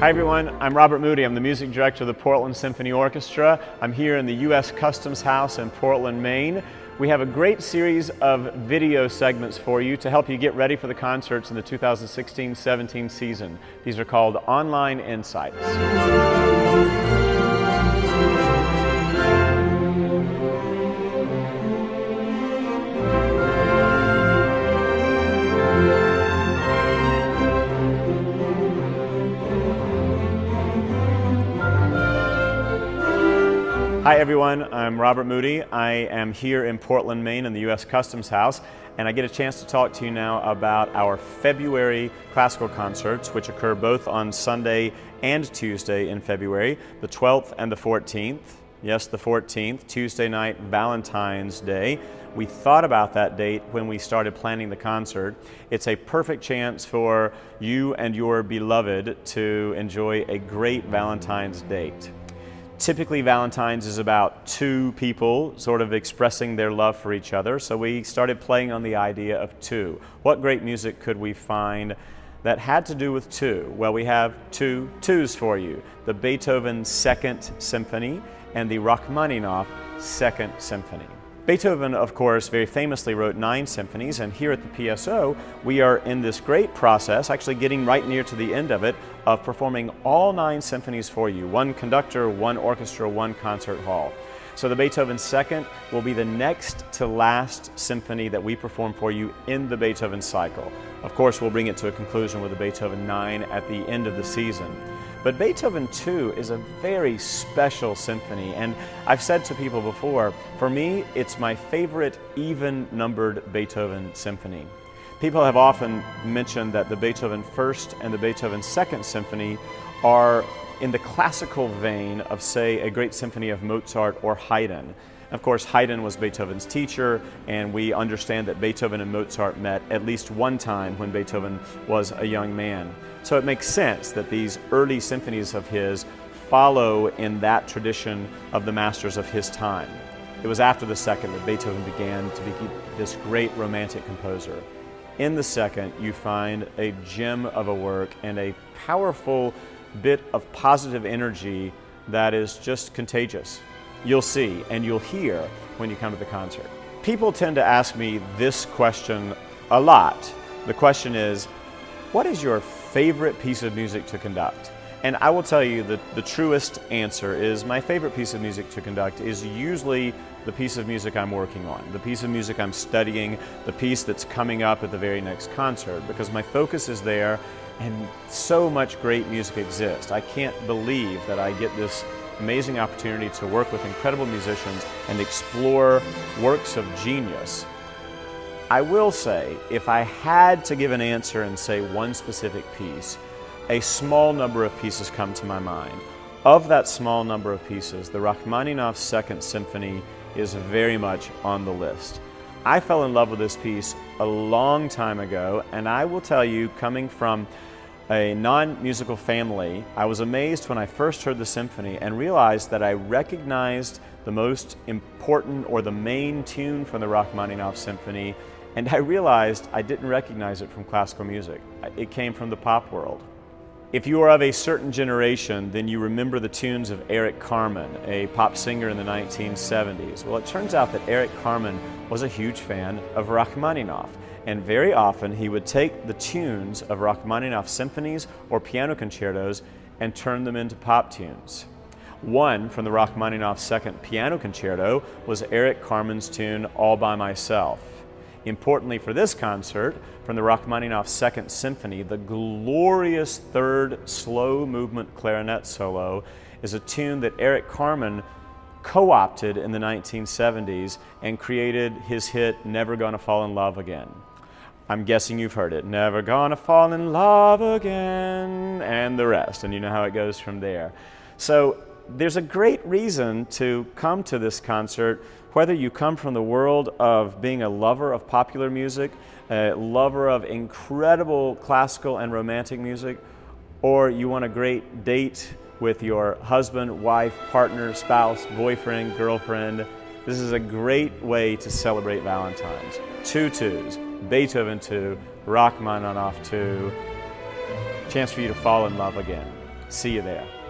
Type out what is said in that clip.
Hi everyone, I'm Robert Moody. I'm the music director of the Portland Symphony Orchestra. I'm here in the U.S. Customs House in Portland, Maine. We have a great series of video segments for you to help you get ready for the concerts in the 2016-17 season. These are called Online Insights. Hi everyone, I'm Robert Moody. I am here in Portland, Maine in the U.S. Customs House, and I get a chance to talk to you now about our February classical concerts, which occur both on Sunday and Tuesday in February, the 12th and the 14th. Yes, the 14th, Tuesday night, Valentine's Day. We thought about that date when we started planning the concert. It's a perfect chance for you and your beloved to enjoy a great Valentine's date. Typically, Valentine's is about two people sort of expressing their love for each other, so we started playing on the idea of two. What great music could we find that had to do with two? Well, we have two twos for you, the Beethoven Second Symphony and the Rachmaninoff Second Symphony. Beethoven, of course, very famously wrote 9 symphonies, and here at the PSO, we are in this great process, actually getting right near to the end of it, of performing all 9 symphonies for you. One conductor, one orchestra, one concert hall. So the Beethoven Second will be the next to last symphony that we perform for you in the Beethoven cycle. Of course, we'll bring it to a conclusion with the Beethoven 9 at the end of the season. But Beethoven 2 is a very special symphony, and I've said to people before, for me, it's my favorite even-numbered Beethoven symphony. People have often mentioned that the Beethoven First and the Beethoven Second Symphony are in the classical vein of, say, a great symphony of Mozart or Haydn. Of course, Haydn was Beethoven's teacher, and we understand that Beethoven and Mozart met at least one time when Beethoven was a young man. So it makes sense that these early symphonies of his follow in that tradition of the masters of his time. It was after the second that Beethoven began to be this great romantic composer. In the second, you find a gem of a work and a powerful bit of positive energy that is just contagious. You'll see and you'll hear when you come to the concert. People tend to ask me this question a lot. The question is, what is your favorite piece of music to conduct? And I will tell you that the truest answer is my favorite piece of music to conduct is usually the piece of music I'm working on, the piece of music I'm studying, the piece that's coming up at the very next concert, because my focus is there and so much great music exists. I can't believe that I get this amazing opportunity to work with incredible musicians and explore works of genius. I will say, if I had to give an answer and say one specific piece, a small number of pieces come to my mind. Of that small number of pieces, the Rachmaninoff Second Symphony is very much on the list. I fell in love with this piece a long time ago, and I will tell you, coming from a non-musical family, I was amazed when I first heard the symphony and realized that I recognized the most important or the main tune from the Rachmaninoff Symphony, and I realized I didn't recognize it from classical music. It came from the pop world. If you are of a certain generation, then you remember the tunes of Eric Carmen, a pop singer in the 1970s. Well, it turns out that Eric Carmen was a huge fan of Rachmaninoff, and very often he would take the tunes of Rachmaninoff symphonies or piano concertos and turn them into pop tunes. One from the Rachmaninoff Second Piano Concerto was Eric Carmen's tune, All by Myself. Importantly for this concert, from the Rachmaninoff Second Symphony, the glorious third slow movement clarinet solo is a tune that Eric Carmen co-opted in the 1970s and created his hit, Never Gonna Fall in Love Again. I'm guessing you've heard it. Never gonna fall in love again, and the rest, and you know how it goes from there. So there's a great reason to come to this concert, whether you come from the world of being a lover of popular music, a lover of incredible classical and romantic music, or you want a great date with your husband, wife, partner, spouse, boyfriend, girlfriend. This is a great way to celebrate Valentine's. Two twos, Beethoven 2, Rachmaninoff 2, chance for you to fall in love again. See you there.